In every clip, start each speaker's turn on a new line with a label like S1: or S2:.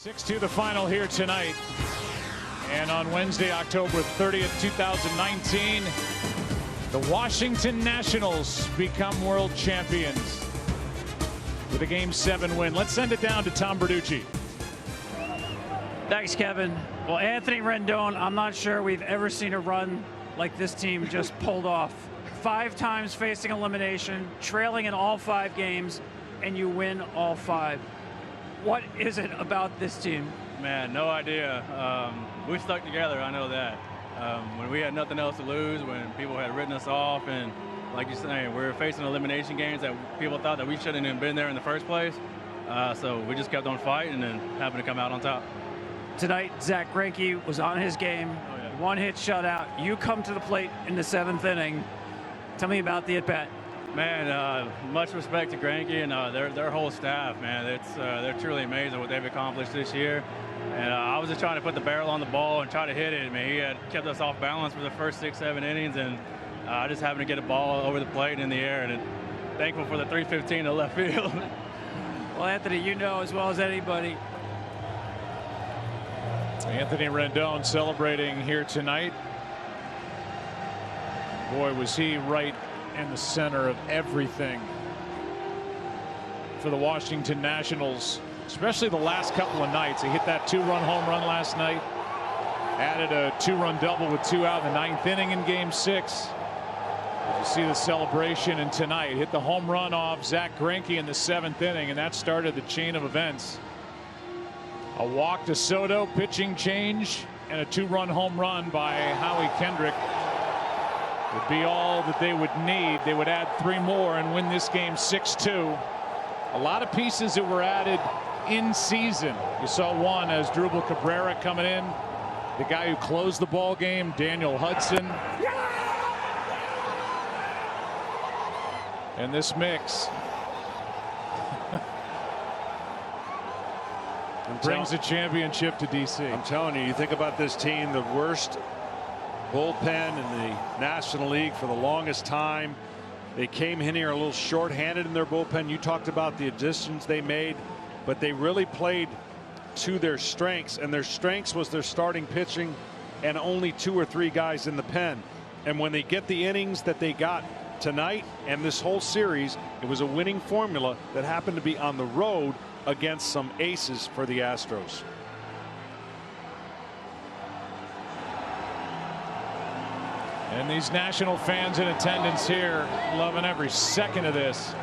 S1: 6-2 the final here tonight. And on Wednesday, October 30th, 2019, the Washington Nationals become world champions with a Game 7 win. Let's send it down to Tom Bertucci.
S2: Thanks, Kevin. Well, Anthony Rendon, I'm not sure we've ever seen a run like this team just pulled off. 5 times facing elimination, trailing in all 5 games, and you win all 5. What is it about this team?
S3: Man, no idea. We stuck together, I know that. When we had nothing else to lose, when people had written us off, and like you're saying, we were facing elimination games that people thought that we shouldn't have been there in the first place. So we just kept on fighting and happened to come out on top.
S2: Tonight, Zach Greinke was on his game.
S3: Oh, yeah.
S2: 1-hit shutout. You come to the plate in the 7th inning. Tell me about the at-bat.
S3: Man, much respect to Greinke and their whole staff, man. They're truly amazing what they've accomplished this year. And I was just trying to put the barrel on the ball and try to hit it. Man, he had kept us off balance for the first 6-7 innings, and I just happened to get a ball over the plate and in the air, and thankful for the 315 to left field.
S2: Well, Anthony, you know as well as anybody.
S1: Anthony Rendon celebrating here tonight. Boy, was he right in the center of everything for the Washington Nationals, especially the last couple of nights. He hit that 2-run home run last night, added a 2-run double with 2 out in the 9th inning in Game 6. You see the celebration, and tonight hit the home run off Zach Greinke in the 7th inning, and that started the chain of events. A walk to Soto, pitching change, and a 2-run home run by Howie Kendrick would be all that they would need. They would add 3 more and win this game 6-2. A lot of pieces that were added in season. You saw one as Drupal Cabrera coming in, the guy who closed the ball game, Daniel Hudson. And this mix brings the championship to DC.
S4: I'm telling you, you think about this team, the worst bullpen in the National League for the longest time. They came in here a little short-handed in their bullpen. You talked about the additions they made, but they really played to their strengths, and their strengths was their starting pitching and only 2 or 3 guys in the pen. And when they get the innings that they got tonight and this whole series, it was a winning formula that happened to be on the road against some aces for the Astros.
S1: And these National fans in attendance here loving every second of this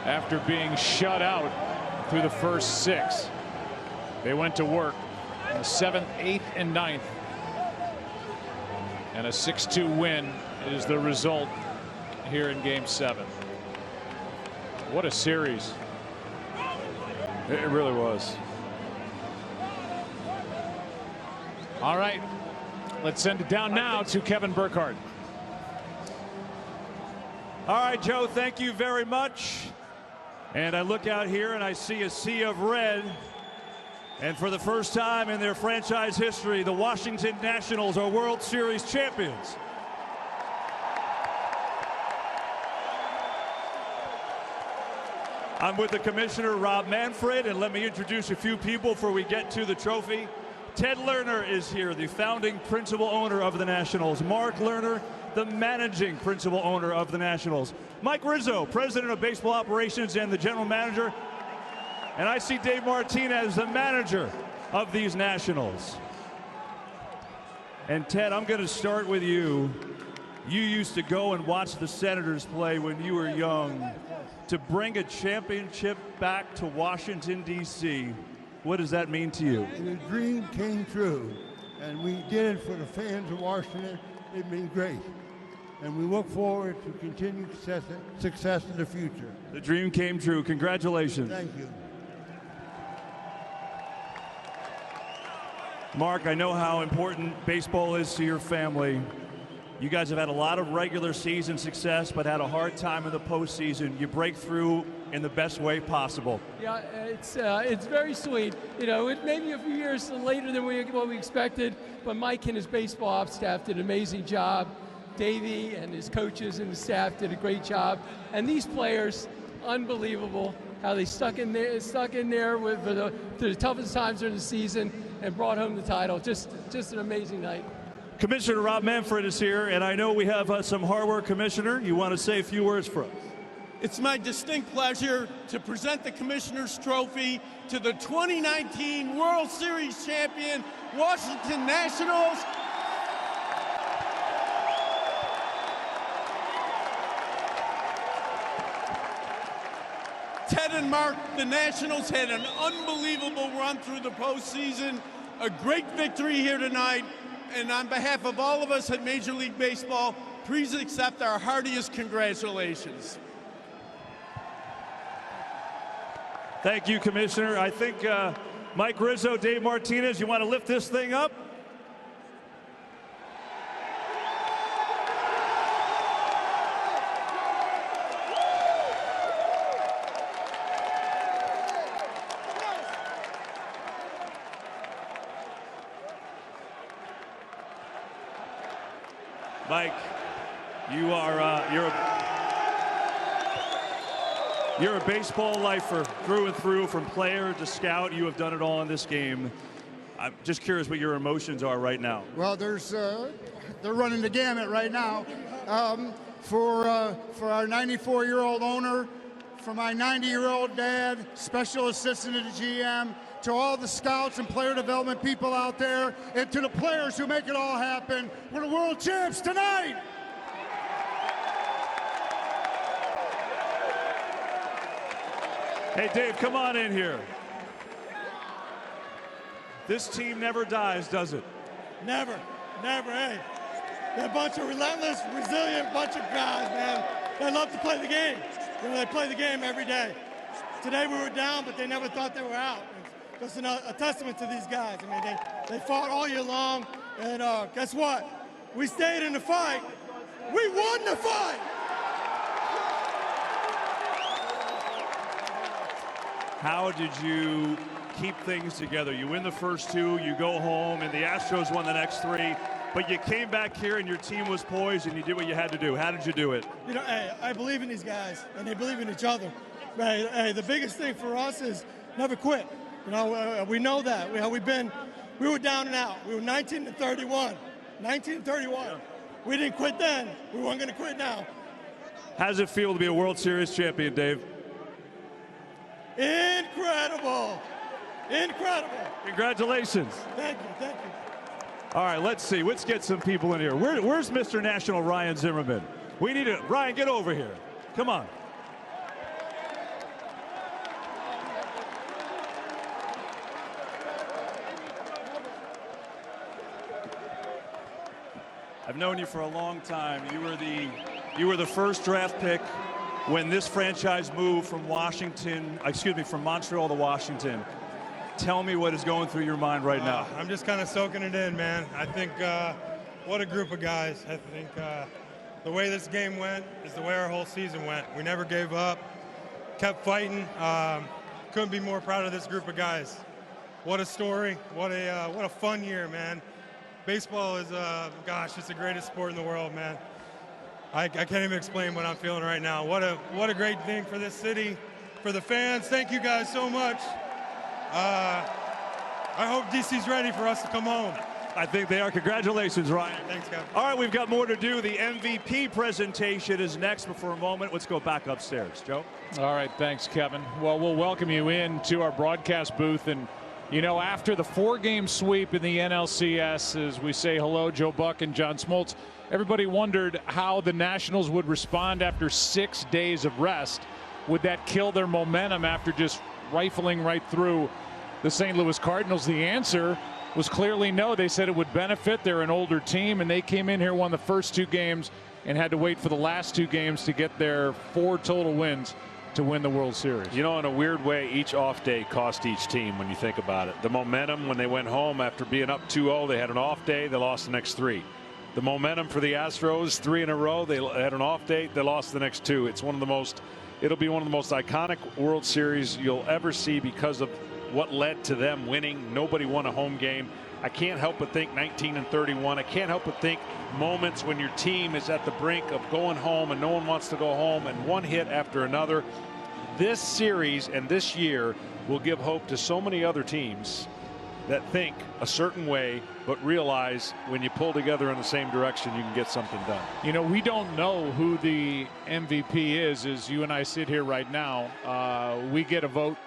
S1: after being shut out through the first 6. They went to work in the 7th, 8th, and 9th. And a 6-2 win is the result here in Game 7. What a series.
S4: It really was.
S1: All right. Let's send it down now to Kevin Burkhardt.
S5: All right, Joe, thank you very much. And I look out here and I see a sea of red. And for the first time in their franchise history, the Washington Nationals are World Series champions. I'm with the commissioner, Rob Manfred, and let me introduce a few people before we get to the trophy. Ted Lerner is here, the founding principal owner of the Nationals. Mark Lerner, the managing principal owner of the Nationals. Mike Rizzo, president of baseball operations and the general manager. And I see Dave Martinez, the manager of these Nationals. And Ted, I'm going to start with you. You used to go and watch the Senators play when you were young. To bring a championship back to Washington, D.C., what does that mean to you?
S6: The dream came true, and we did it for the fans of Washington. It's been great, and we look forward to continued success in the future.
S5: The dream came true. Congratulations.
S6: Thank you.
S5: Mark, I know how important baseball is to your family. You guys have had a lot of regular season success, but had a hard time in the postseason. You break through in the best way possible.
S7: Yeah, it's very sweet. You know, it may be a few years later than what we expected, but Mike and his baseball ops staff did an amazing job. Davey and his coaches and the staff did a great job. And these players, unbelievable. how they stuck in there with the toughest times during the season and brought home the title. Just an amazing night.
S5: Commissioner Rob Manfred is here, and I know we have some hard work, Commissioner. You want to say a few words for us?
S8: It's my distinct pleasure to present the Commissioner's Trophy to the 2019 World Series champion, Washington Nationals. Ted and Mark, the Nationals had an unbelievable run through the postseason, a great victory here tonight, and on behalf of all of us at Major League Baseball, please accept our heartiest congratulations.
S5: Thank you, Commissioner. I think Mike Rizzo, Dave Martinez, you want to lift this thing up? Mike, you are you're a baseball lifer through and through, from player to scout. You have done it all in this game. I'm just curious what your emotions are right now.
S9: Well, they're running the gamut right now. For our 94-year-old owner, for my 90-year-old dad, special assistant to the GM, to all the scouts and player development people out there, and to the players who make it all happen. We're the world champs tonight.
S5: Hey, Dave, come on in here. This team never dies, does it?
S10: Never, never, hey. They're a bunch of relentless, resilient bunch of guys, man. They love to play the game. You know, they play the game every day. Today we were down, but they never thought they were out. It's just a testament to these guys. I mean, they fought all year long, and guess what? We stayed in the fight. We won the fight!
S5: How did you keep things together? You win the first two, you go home, and the Astros won the next three, but you came back here and your team was poised and you did what you had to do. How did you do it?
S10: You know, hey, I believe in these guys, and they believe in each other. Hey, the biggest thing for us is never quit. You know, we know that. We were down and out. We were 19-31. 19-31. We didn't quit then. We weren't going to quit now.
S5: How does it feel to be a World Series champion, Dave?
S10: Incredible. Incredible.
S5: Congratulations.
S10: Thank you, thank you.
S5: All right, let's see. Let's get some people in here. Where's Mr. National Ryan Zimmerman? We need it. Ryan, get over here. Come on. I've known you for a long time. You were the first draft pick when this franchise moved from from Montreal to Washington. Tell me what is going through your mind right now.
S11: I'm just kind of soaking it in, man. I think what a group of guys. I think the way this game went is the way our whole season went. We never gave up, kept fighting. Couldn't be more proud of this group of guys. What a story. What a fun year, man. Baseball is, gosh, it's the greatest sport in the world, man. I can't even explain what I'm feeling right now. What a great thing for this city, for the fans. Thank you guys so much. I hope DC's ready for us to come home.
S5: I think they are. Congratulations, Ryan.
S11: Thanks, Kevin.
S5: All right, we've got more to do. The MVP presentation is next, but for a moment, let's go back upstairs. Joe?
S1: All right, thanks, Kevin. Well, we'll welcome you in to our broadcast booth. And, you know, after the 4-game sweep in the NLCS, as we say hello, Joe Buck and John Smoltz, everybody wondered how the Nationals would respond after 6 days of rest. Would that kill their momentum after just rifling right through the St. Louis Cardinals? The answer was clearly no. They said it would benefit. They're an older team, and they came in here, won the first 2 games, and had to wait for the last 2 games to get their 4 total wins to win the World Series.
S4: You know, in a weird way, each off day cost each team when you think about it. The momentum when they went home after being up 2-0, they had an off day, they lost the next 3. The momentum for the Astros, 3 in a row, they had an off day, they lost the next 2. It's one of the most, it'll be one of the most iconic World Series you'll ever see because of what led to them winning. Nobody won a home game. I can't help but think 19-31. I can't help but think moments when your team is at the brink of going home and no one wants to go home, and one hit after another. this series and this year will give hope to so many other teams that think a certain way, but realize when you pull together in the same direction, you can get something done.
S1: You know, we don't know who the MVP is as you and I sit here right now. We get a vote.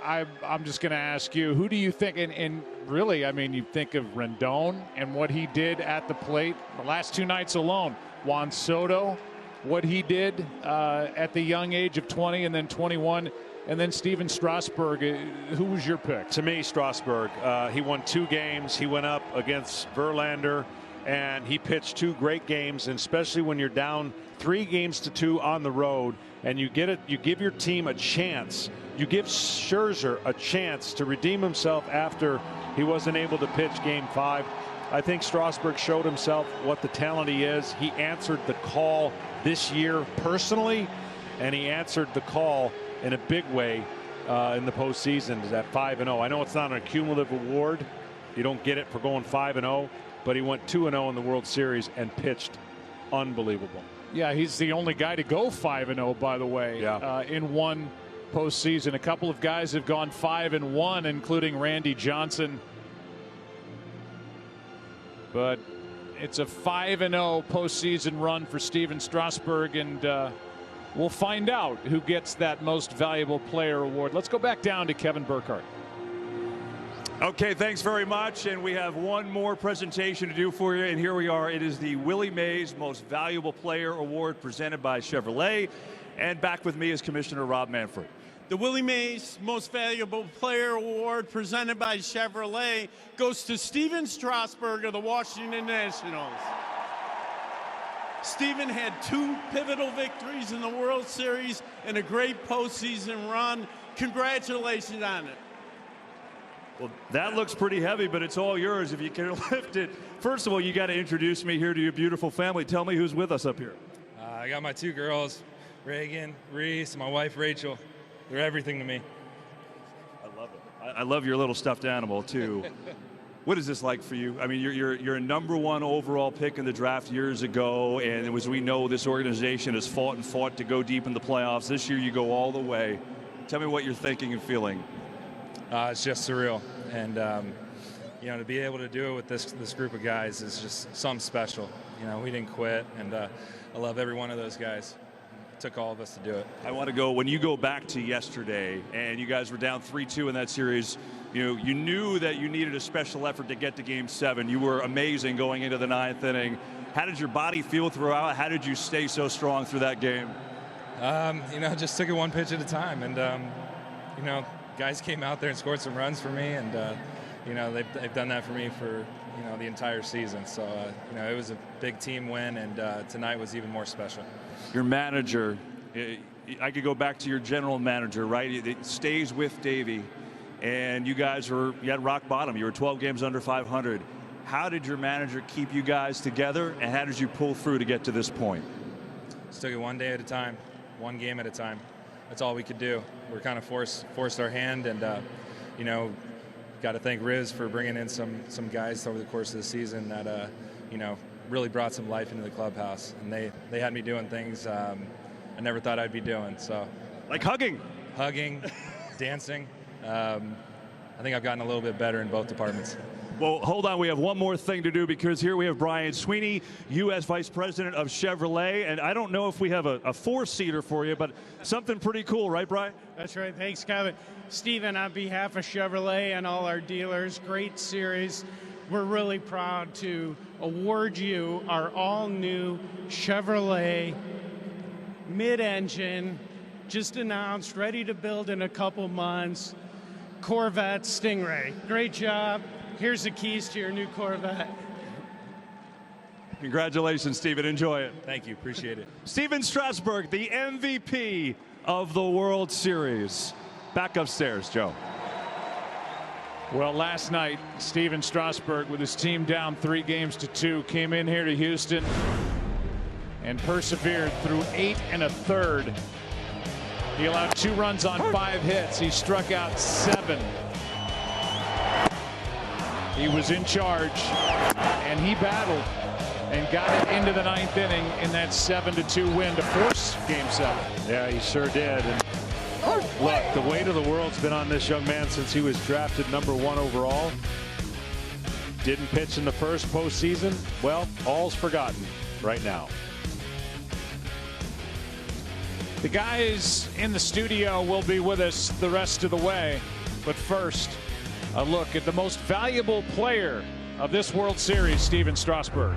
S1: I'm just going to ask you, who do you think, and really, I mean, you think of Rendon and what he did at the plate the last 2 nights alone. Juan Soto, what he did at the young age of 20 and then 21. And then Steven Strasburg, who was your pick?
S4: To me, Strasburg. He won 2 games. He went up against Verlander, and he pitched 2 great games. And especially when you're down 3 games to 2 on the road, and you give your team a chance. You give Scherzer a chance to redeem himself after he wasn't able to pitch Game 5. I think Strasburg showed himself what the talent he is. He answered the call this year personally, and he answered the call in a big way in the postseason at 5-0. I know it's not an cumulative award. You don't get it for going 5-0, but he went 2-0 in the World Series and pitched unbelievable.
S1: Yeah, he's the only guy to go 5-0, by the way, in one postseason. A couple of guys have gone 5-1, including Randy Johnson. But it's a 5-0 postseason run for Steven Strasburg, and we'll find out who gets that most valuable player award. Let's go back down to Kevin Burkhardt.
S5: Okay, thanks very much. And we have one more presentation to do for you. And here we are. It is the Willie Mays Most Valuable Player Award presented by Chevrolet. And back with me is Commissioner Rob Manfred.
S8: The Willie Mays Most Valuable Player Award presented by Chevrolet goes to Steven Strasburg of the Washington Nationals. Steven had 2 pivotal victories in the World Series and a great postseason run. Congratulations on it.
S5: Well, that looks pretty heavy, but it's all yours if you can lift it. First of all, you got to introduce me here to your beautiful family. Tell me who's with us up here.
S12: I got my 2 girls, Reagan, Reese, my wife, Rachel. They're everything to me.
S5: I love it. I love your little stuffed animal, too. What is this like for you? I mean, you're a #1 overall pick in the draft years ago, and as we know, this organization has fought and fought to go deep in the playoffs. This year, you go all the way. Tell me what you're thinking and feeling.
S12: It's just surreal, and you know, to be able to do it with this group of guys is just something special. You know, we didn't quit, and I love every one of those guys. It took all of us to do it.
S5: I want to go, when you go back to yesterday, and you guys were down 3-2 in that series, you knew that you needed a special effort to get to Game 7. You were amazing going into the 9th inning. How did your body feel throughout? How did you stay so strong through that game?
S12: You know, just took it one pitch at a time, and you know, guys came out there and scored some runs for me, and you know, they've done that for me for the entire season. So you know, it was a big team win, and tonight was even more special.
S5: Your manager, I could go back to your general manager, right? It stays with Davey, and you guys you had rock bottom. You were 12 games under 500. How did your manager keep you guys together, and how did you pull through to get to this point?
S12: Just took it one day at a time, one game at a time. That's all we could do. We're kind of forced our hand, and you know, got to thank Riz for bringing in some guys over the course of the season that you know, really brought some life into the clubhouse, and they had me doing things I never thought I'd be doing. So,
S5: like hugging,
S12: dancing. I think I've gotten a little bit better in both departments.
S5: Well, hold on. We have one more thing to do, because here we have Brian Sweeney, U.S. Vice President of Chevrolet. And I don't know if we have a 4-seater for you, but something pretty cool, right, Brian?
S13: That's right. Thanks, Kevin. Steven, on behalf of Chevrolet and all our dealers, great series. We're really proud to award you our all-new Chevrolet mid-engine, just announced, ready to build in a couple months, Corvette Stingray. Great job. Here's the keys to your new Corvette.
S5: Congratulations, Steven. Enjoy it.
S12: Thank you. Appreciate it.
S5: Steven Strasburg, the MVP of the World Series. Back upstairs, Joe.
S1: Well, last night, Steven Strasburg, with his team down 3 games to 2, came in here to Houston and persevered through 8 1/3. He allowed 2 runs on 5 hits. He struck out 7. He was in charge, and he battled and got it into the 9th inning in that 7-2 win to force Game 7.
S4: Yeah, he sure did. And Look, the weight of the world's been on this young man since he was drafted #1 overall. Didn't pitch in the first postseason. Well, all's forgotten right now.
S1: The guys in the studio will be with us the rest of the way. But first, a look at the most valuable player of this World Series, Steven Strasburg.